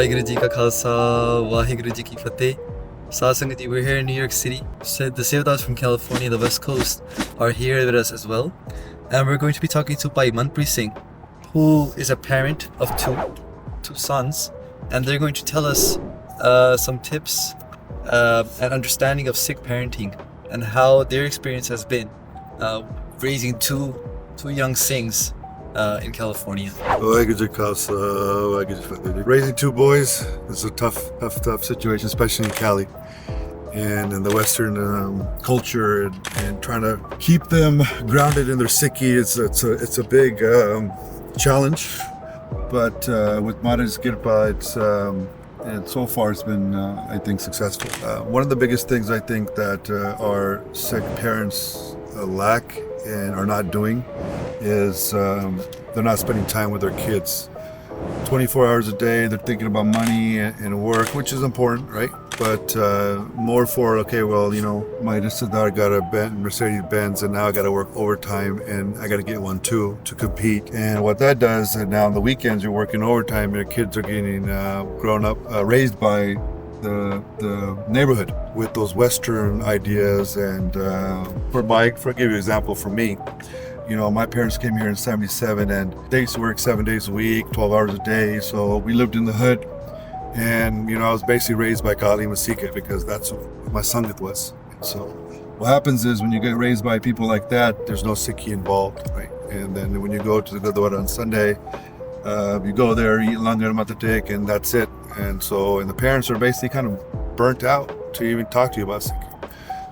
Waheguru Ji Ka Khalsa, Waheguru Ji Ki Fateh. Satsang Ji, we're here in New York City. The Sevdas from California, the West Coast, are here with us as well. And we're going to be talking to Bhai Manpreet Singh, who is a parent of two sons. And they're going to tell us some tips and understanding of Sikh parenting and how their experience has been raising two young Singhs in California. Raising two boys is a tough situation, especially in Cali and in the Western culture, and trying to keep them grounded in their Sikhi. It's a big challenge, but with Mata's Kirpa, and so far it's been, I think, successful. One of the biggest things I think that our Sikh parents lack and are not doing is they're not spending time with their kids. 24 hours a day, they're thinking about money and work, which is important, right? But more for, okay, well, you know, my daughter got a Mercedes-Benz and now I got to work overtime and I got to get one too to compete. And what that does, and now on the weekends you're working overtime, your kids are getting grown up, raised by the neighborhood with those Western ideas. And for give you an example, for me, you know, my parents came here in 77 and they used to work 7 days a week, 12 hours a day. So we lived in the hood. And, you know, I was basically raised by Kali and Sikh because that's what my Sangat was. So what happens is when you get raised by people like that, there's no Sikhi involved, right? And then when you go to the Gurdwara on Sunday, you go there, eat langar matatek, and that's it. And the parents are basically kind of burnt out to even talk to you about Sikhi.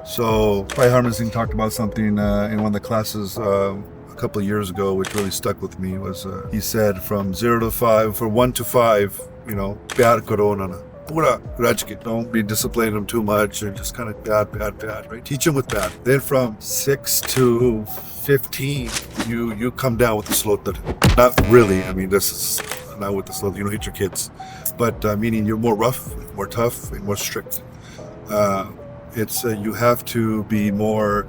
So Bhai Harman Singh talked about something in one of the classes a couple of years ago, which really stuck with me. Was he said from 0 to 5, for 1 to 5, you know, pyar karo na pura raj ke, don't be disciplining them too much and just kind of bad, right? Teach them with bad. Then from 6 to 15, you come down with the slotar. Not really. I mean, this is not with the slotar. You don't hit your kids, but meaning you're more rough, more tough, and more strict. It's you have to be more,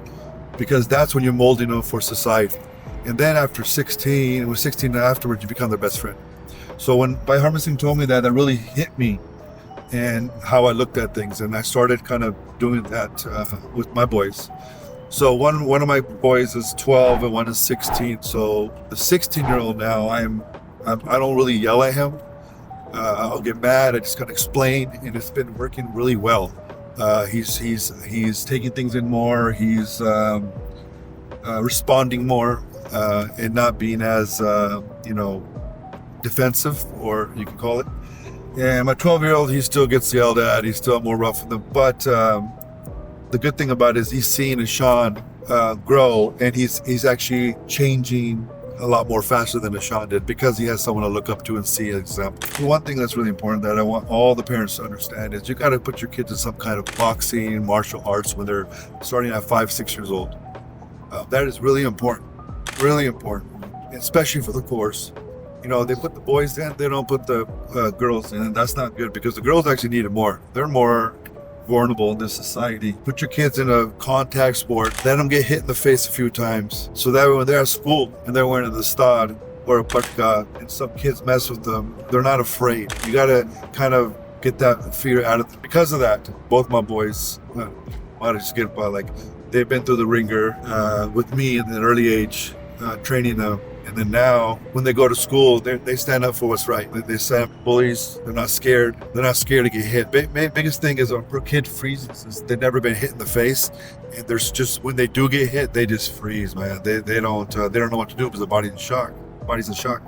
because that's when you're molding them for society. And then after 16, with 16 and afterwards, you become their best friend. So when Bhai Harman Singh told me that really hit me and how I looked at things. And I started kind of doing that with my boys. So one of my boys is 12 and one is 16. So the 16-year-old now, I don't really yell at him. I'll get mad. I just kind of explain, and it's been working really well. He's taking things in more. He's responding more and not being as defensive, or you can call it. And my 12-year-old, he still gets yelled at. He's still more rough with them. But the good thing about it is he's seeing Ishan grow, and he's actually changing a lot more faster than Ishan did because he has someone to look up to and see an example. The one thing that's really important that I want all the parents to understand is you got to put your kids in some kind of boxing, martial arts when they're starting at 5-6 years old. That is really important, especially for the course. You know, they put the boys in, they don't put the girls in, and that's not good because the girls actually need it more. They're more vulnerable in this society. Put your kids in a contact sport, let them get hit in the face a few times, so that when they're at school and they're wearing the stud or a patka and some kids mess with them, they're not afraid. You gotta kind of get that fear out of them. Because of that, both my boys, they've been through the ringer with me in an early age, training them. And then now, when they go to school, they stand up for what's right. They stand up for bullies. They're not scared. They're not scared to get hit. Biggest thing is a kid freezes. Is they've never been hit in the face, and there's just when they do get hit, they just freeze, man. They don't know what to do because the body's in shock.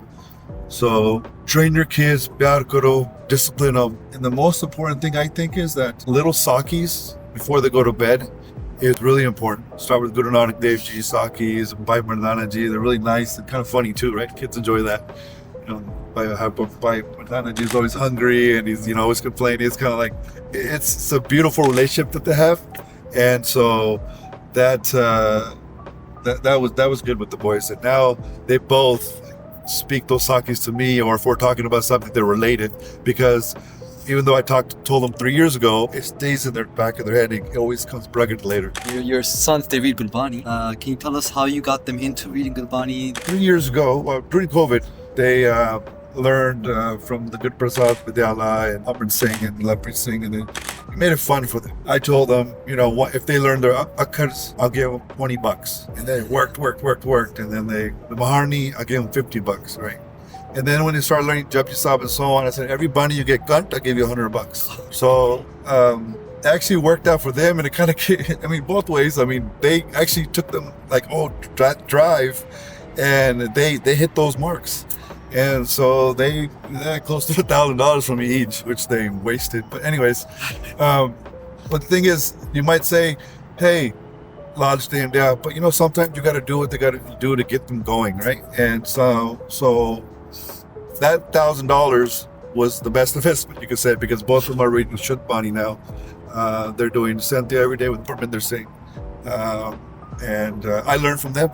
So train your kids, pyar karo, discipline them. And the most important thing I think is that little Sockies before they go to bed is really important. Start with Guru Nanak Dev Ji, Sockies, Bhai Mardana Ji. They're really nice and kind of funny too, right? Kids enjoy that. You know, Bhai Mardana Ji is always hungry and he's always complaining. It's kind of like it's a beautiful relationship that they have, and so that was good with the boys. And now they both speak those Sockies to me, or if we're talking about something they're related, because even though I told them 3 years ago, it stays in their back of their head. It always comes bragging later. Your sons, they read Gurbani. Can you tell us how you got them into reading Gurbani? 3 years ago, during COVID, they learned from the good Prasad Vidyala and Harman Singh and Manpreet Singh, and then we made it fun for them. I told them, what if they learn their akkars, I'll give them $20, and then it worked, and then the Maharni, I gave them $50, right? And then when they started learning Japji Sahib and so on, I said, every bunny you get gunt, I'll give you $100. So it actually worked out for them, and it kind of, both ways. They actually took them like, drive, and they hit those marks. And so they close to $1,000 from me each, which they wasted. But anyways, but the thing is, you might say, hey, Lodge Day and Day, but sometimes you got to do what they got to do to get them going, right? And so that $1,000 was the best investment, you could say, because both of them are reading Shudbani now. They're doing Santhya every day with Parminder Singh. And I learned from them.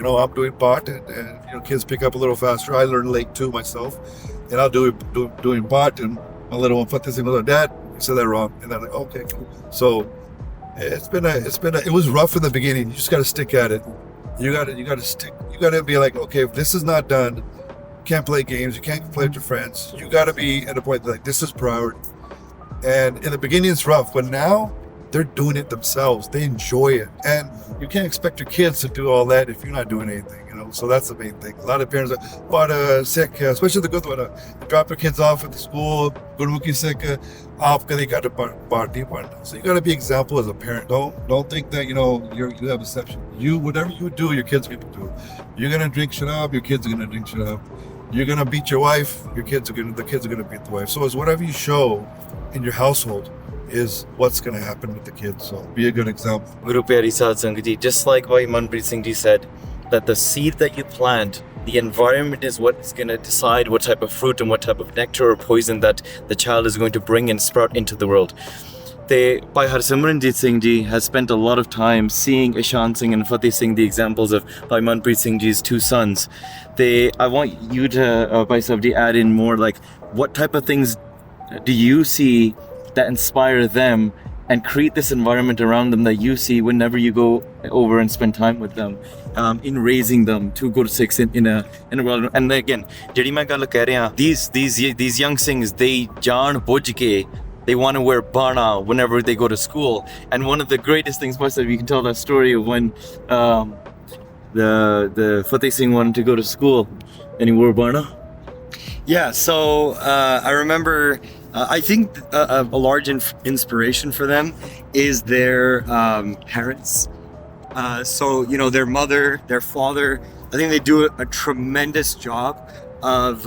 I'm doing Bhat, and kids pick up a little faster. I learned late too myself, and I'll doing Bhat, and my little one Fateh Singh, Dad, you said that wrong, and I'm like, okay, cool. So it was rough in the beginning. You just got to stick at it. You got to stick. You got to be like, okay, if this is not done, you can't play games. You can't play with your friends. You got to be at a point like this is priority. And in the beginning, it's rough, but now they're doing it themselves. They enjoy it. And you can't expect your kids to do all that if you're not doing anything, So that's the main thing. A lot of parents are, but Sikh, especially the Gurdwara, they drop their kids off at the school, Gurmukhi Sikh, after they got to party. So you got to be example as a parent. Don't think that, you have exception. Whatever you do, your kids are going to do. You're going to drink sharab, your kids are going to drink sharab. You're going to beat your wife, the kids are going to beat the wife. So it's whatever you show in your household is what's going to happen with the kids. So be a good example. Guru Pyari Saad Sangat Ji, just like Bhai Manpreet Singh Ji said, that the seed that you plant, the environment is what is going to decide what type of fruit and what type of nectar or poison that the child is going to bring and sprout into the world. Bhai Harsimranjit Singh Ji has spent a lot of time seeing Ishan Singh and Fateh Singh, the examples of Bhai Manpreet Singh Ji's two sons. I want you to, Bhai Sahib Ji, add in more, like, what type of things do you see that inspire them and create this environment around them that you see whenever you go over and spend time with them, in raising them to Gur Sikhs in a world. And again, jehdi main gall keh raha, these young Singhs, they jaan bujh ke, they want to wear bana whenever they go to school. And one of the greatest things, Bhai Sahib, you can tell that story of when the Fateh Singh wanted to go to school and he wore bana. Yeah, so I remember, I think a large inspiration for them is their parents. So, their mother, their father, I think they do a tremendous job of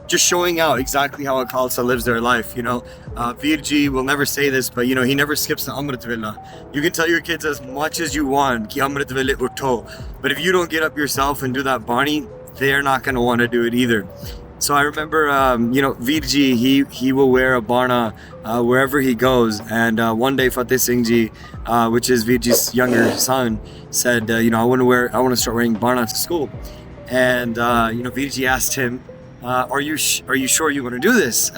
just showing out exactly how a Khalsa lives their life. Virji will never say this, but he never skips the Amrit Vela. You can tell your kids as much as you want, ki Amrit Vela utho. But if you don't get up yourself and do that Bani, they're not going to want to do it either. So I remember, Virji, he will wear a Bana wherever he goes. And one day Fateh Singh Ji, which is Virji's younger son, said, I want to start wearing Bana to school. And, Virji asked him, are you sure you want to do this?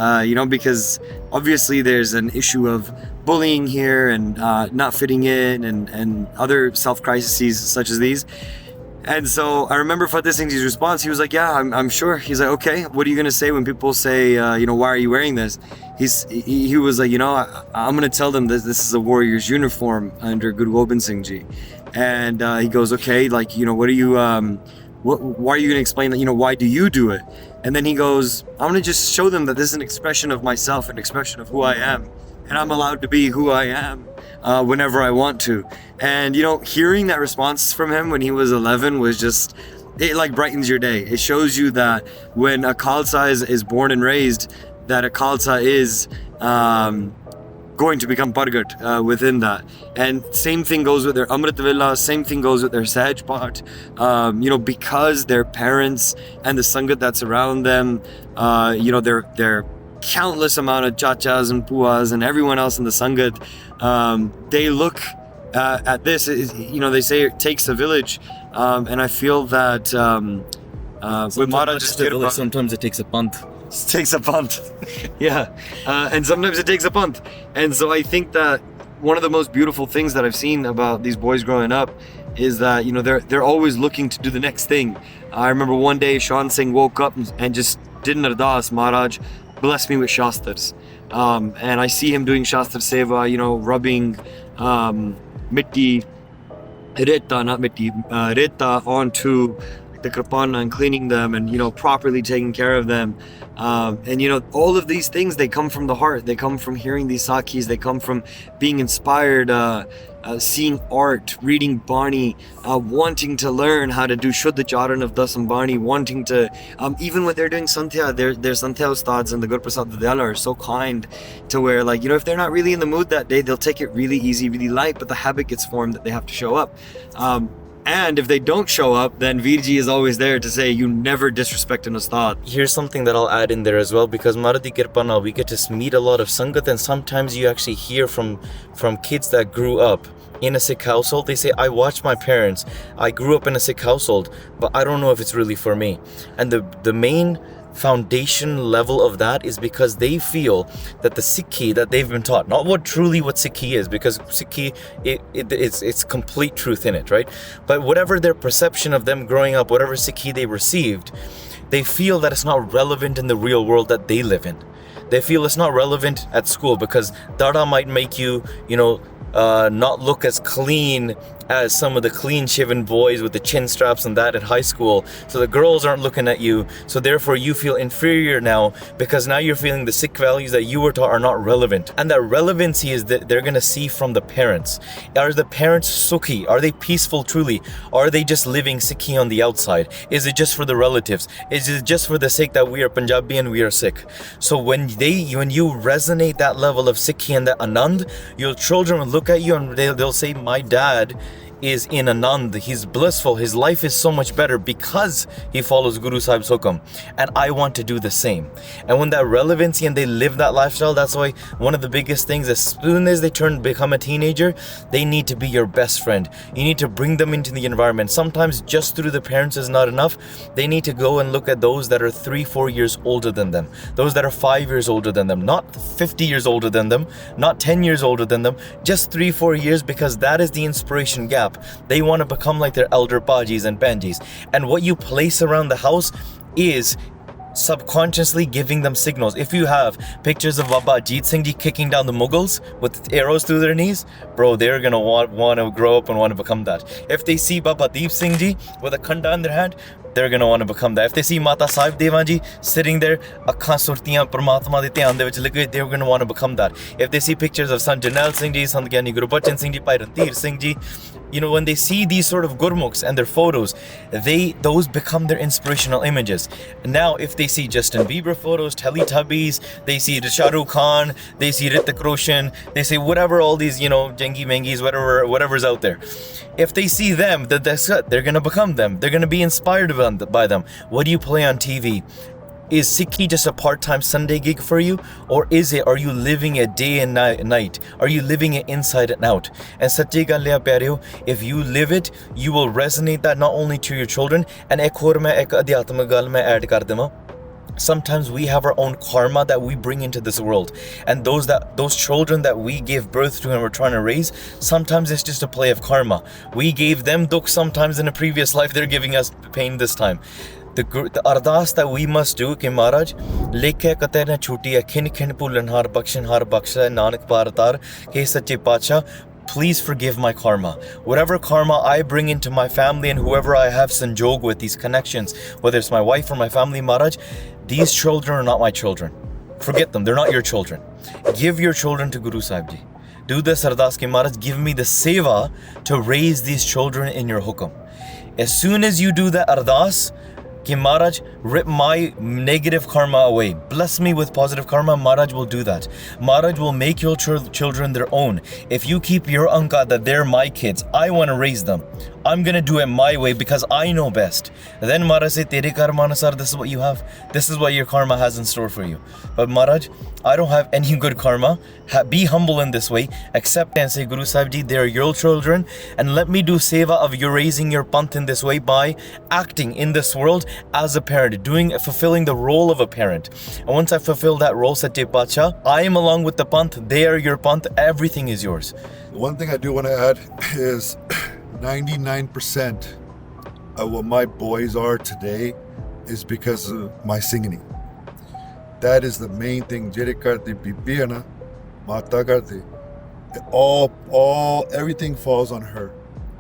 Because obviously there's an issue of bullying here and not fitting in and other self-crises such as these. And so I remember Fateh Singh Ji's response. He was like, yeah, I'm sure. He's like, okay, what are you going to say when people say, why are you wearing this? He was like, I'm going to tell them that this is a warrior's uniform under Guru Gobind Singh Ji. And he goes, okay, like, what are you, why are you going to explain that, why do you do it? And then he goes, I'm going to just show them that this is an expression of myself, an expression of who I am. And I'm allowed to be who I am whenever I want to. And, hearing that response from him when he was 11 was just, it like brightens your day. It shows you that when a Khalsa is born and raised, that a Khalsa is going to become Pargat within that. And same thing goes with their Amrit Vela, same thing goes with their Sahaj Path. Because their parents and the Sangat that's around them, their countless amount of chachas and puas and everyone else in the Sangat, they look at this, they say it takes a village, and I feel that sometimes it takes a punt. It takes a punt. Yeah, and sometimes it takes a punt. And so I think that one of the most beautiful things that I've seen about these boys growing up is that they're always looking to do the next thing. I remember one day Sean Singh woke up and just did an ardas, Maharaj, bless me with shastras. And I see him doing shastra seva, you know, rubbing mitti, reta onto the kripana and cleaning them and, you know, properly taking care of them. And, you know, all of these things, they come from the heart. They come from hearing these Sockies. They come from being inspired, seeing art, reading Bani, wanting to learn how to do Shuddha Charan of Dasam Bani, wanting to, even when they're doing Sandhya, their Sandhya Ustads and the Gurprasad Vidyala are so kind to where, like, you know, if they're not really in the mood that day, they'll take it really easy, really light, but the habit gets formed that they have to show up. And if they don't show up, then Virji is always there to say, you never disrespect an Ustad. Here's something that I'll add in there as well, because Maradi Kirpana, we get to meet a lot of Sangat, and sometimes you actually hear from kids that grew up in a Sikh household. They say, I watched my parents, I grew up in a Sikh household, but I don't know if it's really for me. And the main foundation level of that is because they feel that the Sikhi that they've been taught, not what Sikhi is, because Sikhi, it's complete truth in it, right? But whatever their perception of them growing up, whatever Sikhi they received, they feel that it's not relevant in the real world that they live in. They feel it's not relevant at school because Dada might make you, you know, not look as clean as some of the clean-shaven boys with the chin straps and that at high school. So the girls aren't looking at you. So therefore you feel inferior now because now you're feeling the Sikh values that you were taught are not relevant. And that relevancy is that they're going to see from the parents. Are the parents Sukhi? Are they peaceful truly? Are they just living Sikhi on the outside? Is it just for the relatives? Is it just for the sake that we are Punjabi and we are Sikh? So when you resonate that level of Sikhi and that Anand, your children will look at you and they'll say, my dad is in Anand, he's blissful, his life is so much better because he follows Guru Sahib's hukam, and I want to do the same. And when that relevancy and they live that lifestyle, that's why one of the biggest things, as soon as they become a teenager, they need to be your best friend. You need to bring them into the environment. Sometimes just through the parents is not enough. They need to go and look at those that are 3-4 years older than them, those that are 5 years older than them, not 50 years older than them, not 10 years older than them, just 3-4 years, because that is the inspiration gap. They want to become like their elder Pajis and Panjis. And what you place around the house is subconsciously giving them signals. If you have pictures of Baba Ajit Singh Ji kicking down the Mughals with arrows through their knees, bro, they're gonna want to grow up and want to become that. If they see Baba Deep Singh Ji with a khanda in their hand, they're gonna want to become that. If they see Mata Sahib Devan Ji sitting there, akkhan surtiyan Paramatma de dhyan de vich lage, they're gonna want to become that. If they see pictures of Sant Jarnail Singh Ji, Sant Gyani Gurbachan Singh Ji, Bhai Ranveer Singh Ji, you know, when they see these sort of Gurmukhs and their photos, those become their inspirational images. Now, if they see Justin Bieber photos, Teletubbies, they see Shah Rukh Khan, they see Hrithik Roshan, they say whatever, all these, you know, Jengi Mengis, whatever's out there. If they see them, they're gonna become them. They're gonna be inspired by them. What do you play on TV? Is Sikhi just a part-time Sunday gig for you? Or are you living it day and night? Are you living it inside and out? And sache gal hai pyareo, if you live it, you will resonate that not only to your children, and ek adhyatmik gal main add kar dema. Sometimes we have our own karma that we bring into this world, and those children that we gave birth to and we're trying to raise, sometimes it's just a play of karma. We gave them dukh sometimes in a previous life, they're giving us pain this time. The ardas that we must do कि महाराज लेखे कते न छूटी है खिन खिन भूलन हार बख्शा नानक पारतार के सच्चे पातशाह, please forgive my karma. Whatever karma I bring into my family and whoever I have sanjog with, these connections, whether it's my wife or my family, Maharaj, these children are not my children. Forget them, they're not your children. Give your children to Guru Sahib Ji. Do this ardas ki Maharaj, give me the seva to raise these children in your hukam. As soon as you do that ardas, Ki Maharaj, rip my negative karma away. Bless me with positive karma. Maharaj will do that. Maharaj will make your children their own. If you keep your anka that they're my kids, I want to raise them, I'm going to do it my way because I know best. Then Maharaj say, Tere karma anusar, this is what you have. This is what your karma has in store for you. But Maharaj, I don't have any good karma. Be humble in this way. Accept and say, Guru Sahib Ji, they're your children, and let me do seva of you raising your panth in this way by acting in this world as a parent, fulfilling the role of a parent. And once I fulfill that role, Sache Pacha, I am along with the panth, they are your panth, everything is yours. One thing I do want to add is 99% of what my boys are today is because of my singing. that is the main thing. Jere kardi bibi hai na, mata kardi. All everything falls on her,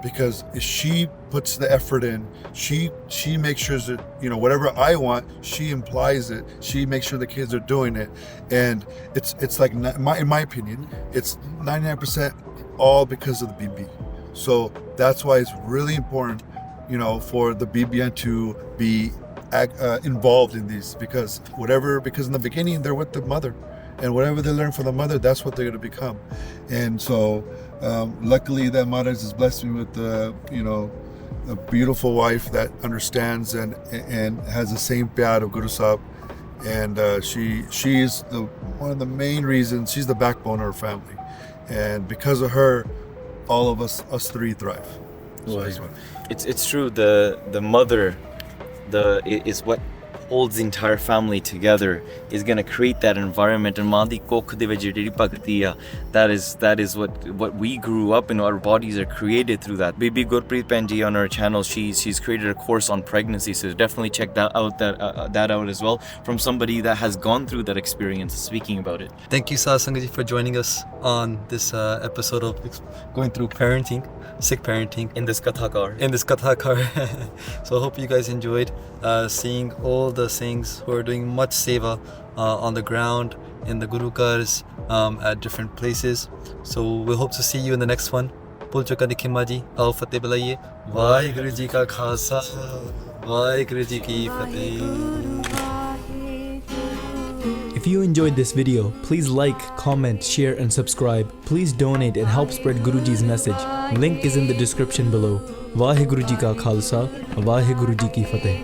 because if she puts the effort in, she makes sure that, you know, whatever I want, she implies it. She makes sure the kids are doing it, and it's like, in my opinion, it's 99% all because of the BB. So that's why it's really important, you know, for the BBN to be involved in these, because in the beginning they're with the mother, and whatever they learn from the mother, that's what they're going to become. And so luckily that Maharaj has blessed me with you know, a beautiful wife that understands and has the same pyar of Guru Sahib, and she's one of the main reasons. She's the backbone of our family, and because of her, all of us three thrive. So that's why. It's true. The mother, is what holds the entire family together, is going to create that environment. And Mandi Kokh de vich jehdi bhakti a, that is what we grew up in. Our bodies are created through that. Bibi Gurpreet Penji on our channel, she's created a course on pregnancy, so definitely check that out as well, from somebody that has gone through that experience, speaking about it. Thank you, Sadhu Sangat ji, for joining us on this episode of going through parenting, Sikh parenting. In this Kathakar. So I hope you guys enjoyed seeing all the Singhs who are doing much seva on the ground, in the Guru Kars, at different places. So we hope to see you in the next one. Pulchaka Nikhima ji, Ao Fateh Bilaiye. Vaheguru ji ka khasa, Vaheguru ji ki fateh. If you enjoyed this video, please like, comment, share and subscribe. Please donate and help spread Guruji's message. Link is in the description below. Vaheguru ji ka khalsa, Vaheguru ji ki fateh.